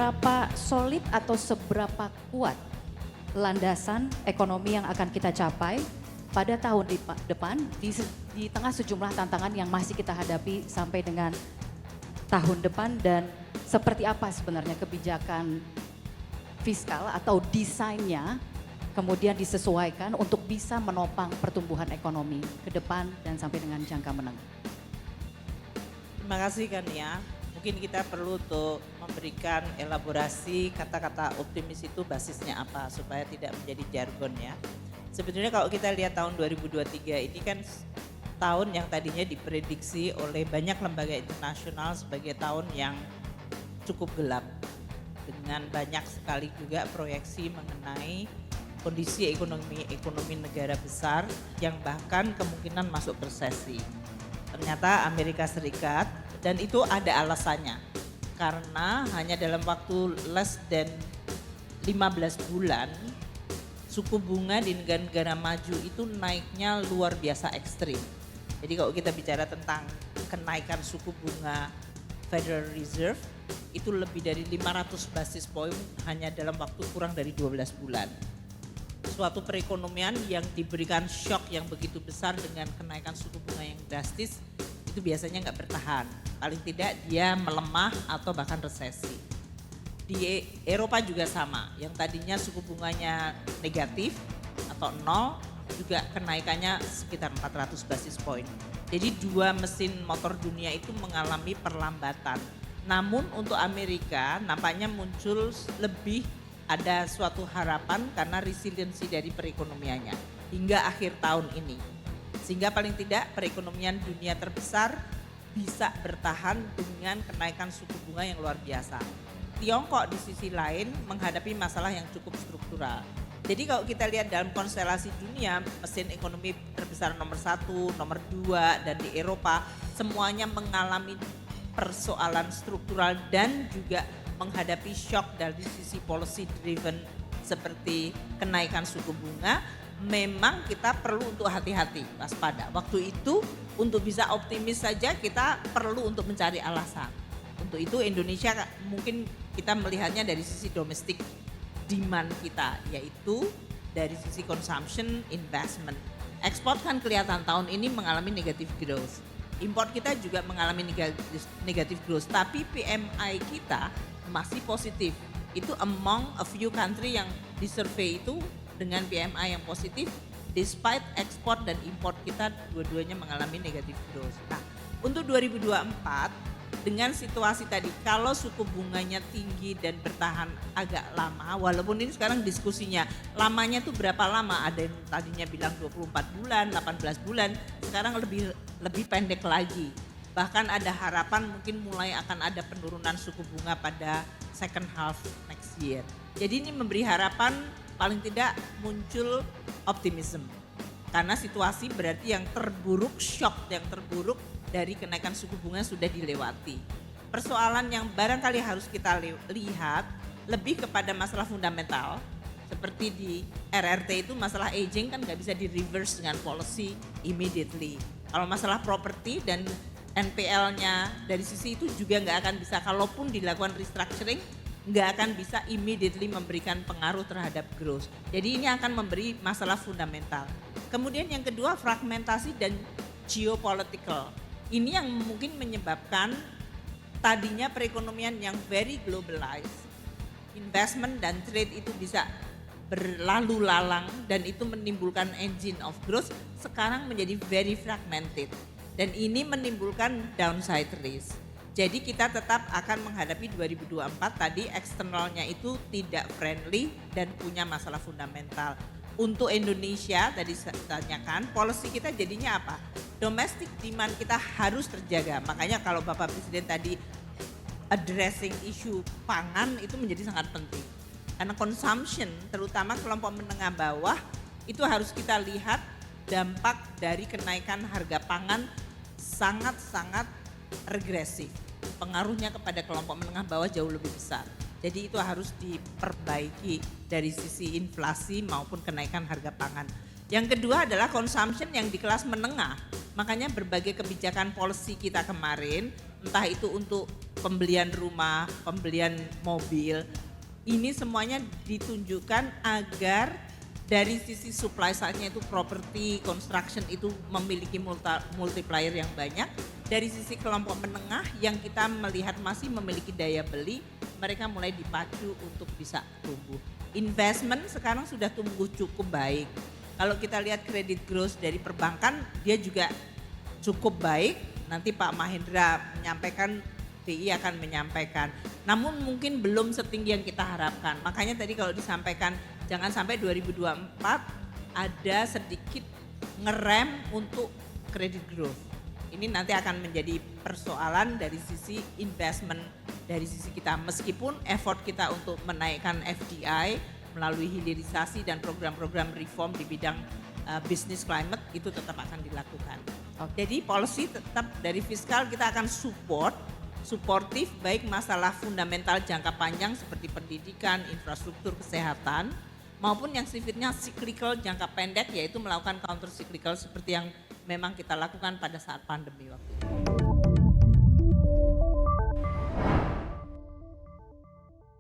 seberapa solid atau seberapa kuat landasan ekonomi yang akan kita capai pada tahun depan di tengah sejumlah tantangan yang masih kita hadapi sampai dengan tahun depan, dan seperti apa sebenarnya kebijakan fiskal atau desainnya kemudian disesuaikan untuk bisa menopang pertumbuhan ekonomi ke depan dan sampai dengan jangka menengah. Terima kasih kan ya. Mungkin kita perlu untuk memberikan elaborasi kata-kata optimis itu basisnya apa supaya tidak menjadi jargon ya. Sebetulnya kalau kita lihat tahun 2023 ini kan tahun yang tadinya diprediksi oleh banyak lembaga internasional sebagai tahun yang cukup gelap. Dengan banyak sekali juga proyeksi mengenai kondisi ekonomi negara besar yang bahkan kemungkinan masuk resesi. Ternyata Amerika Serikat, dan itu ada alasannya. Karena hanya dalam waktu less than 15 bulan, suku bunga di negara-negara maju itu naiknya luar biasa ekstrim. Jadi kalau kita bicara tentang kenaikan suku bunga Federal Reserve, itu lebih dari 500 basis point hanya dalam waktu kurang dari 12 bulan. Suatu perekonomian yang diberikan shock yang begitu besar dengan kenaikan suku bunga yang drastis, itu biasanya nggak bertahan. Paling tidak dia melemah atau bahkan resesi. Di Eropa juga sama, yang tadinya suku bunganya negatif atau nol, juga kenaikannya sekitar 400 basis point. Jadi dua mesin motor dunia itu mengalami perlambatan. Namun untuk Amerika nampaknya muncul lebih ada suatu harapan karena resiliensi dari perekonomiannya hingga akhir tahun ini. Sehingga paling tidak perekonomian dunia terbesar bisa bertahan dengan kenaikan suku bunga yang luar biasa. Tiongkok di sisi lain menghadapi masalah yang cukup struktural. Jadi kalau kita lihat dalam konstelasi dunia, mesin ekonomi terbesar nomor 1, nomor 2 dan di Eropa semuanya mengalami persoalan struktural dan juga menghadapi shock dari sisi policy driven seperti kenaikan suku bunga. Memang kita perlu untuk hati-hati, waspada. Waktu itu untuk bisa optimis saja kita perlu untuk mencari alasan. Untuk itu Indonesia mungkin kita melihatnya dari sisi domestic demand kita, yaitu dari sisi consumption, investment. Ekspor kan kelihatan tahun ini mengalami negative growth. Import kita juga mengalami negative growth, tapi PMI kita masih positif. Itu among a few country yang disurvey itu dengan PMI yang positif, despite ekspor dan import kita dua-duanya mengalami negative growth. Nah, untuk 2024 dengan situasi tadi, kalau suku bunganya tinggi dan bertahan agak lama, walaupun ini sekarang diskusinya lamanya tuh berapa lama, ada yang tadinya bilang 24 bulan, 18 bulan, sekarang lebih pendek lagi. Bahkan ada harapan mungkin mulai akan ada penurunan suku bunga pada second half next year. Jadi ini memberi harapan paling tidak muncul optimism. Karena situasi berarti yang terburuk, shock yang terburuk dari kenaikan suku bunga sudah dilewati. Persoalan yang barangkali harus kita lihat lebih kepada masalah fundamental. Seperti di RRT itu masalah aging kan gak bisa di reverse dengan policy immediately. Kalau masalah property dan NPL-nya dari sisi itu juga nggak akan bisa, kalaupun dilakukan restructuring nggak akan bisa immediately memberikan pengaruh terhadap growth. Jadi ini akan memberi masalah fundamental. Kemudian yang kedua fragmentasi dan geopolitical. Ini yang mungkin menyebabkan tadinya perekonomian yang very globalized, investment dan trade itu bisa berlalu lalang dan itu menimbulkan engine of growth, sekarang menjadi very fragmented. Dan ini menimbulkan downside risk. Jadi kita tetap akan menghadapi 2024 tadi eksternalnya itu tidak friendly dan punya masalah fundamental. Untuk Indonesia tadi saya tanyakan, policy kita jadinya apa? Domestic demand kita harus terjaga. Makanya kalau Bapak Presiden tadi addressing isu pangan itu menjadi sangat penting. Karena consumption terutama kelompok menengah bawah itu harus kita lihat dampak dari kenaikan harga pangan sangat-sangat regresif. Pengaruhnya kepada kelompok menengah bawah jauh lebih besar. Jadi itu harus diperbaiki dari sisi inflasi maupun kenaikan harga pangan. Yang kedua adalah consumption yang di kelas menengah. Makanya berbagai kebijakan policy kita kemarin entah itu untuk pembelian rumah, pembelian mobil, ini semuanya ditunjukkan agar dari sisi supply side-nya itu property, construction itu memiliki multiplier yang banyak. Dari sisi kelompok menengah yang kita melihat masih memiliki daya beli, mereka mulai dipacu untuk bisa tumbuh. Investment sekarang sudah tumbuh cukup baik. Kalau kita lihat credit growth dari perbankan, dia juga cukup baik. Nanti Pak Mahendra menyampaikan, BI akan menyampaikan. Namun mungkin belum setinggi yang kita harapkan. Makanya tadi kalau disampaikan jangan sampai 2024 ada sedikit ngerem untuk credit growth. Ini nanti akan menjadi persoalan dari sisi investment dari sisi kita. Meskipun effort kita untuk menaikkan FDI melalui hilirisasi dan program-program reform di bidang business climate itu tetap akan dilakukan. Jadi policy tetap dari fiskal kita akan suportif baik masalah fundamental jangka panjang seperti pendidikan, infrastruktur, kesehatan maupun yang sifatnya cyclical jangka pendek yaitu melakukan counter cyclical seperti yang memang kita lakukan pada saat pandemi waktu itu.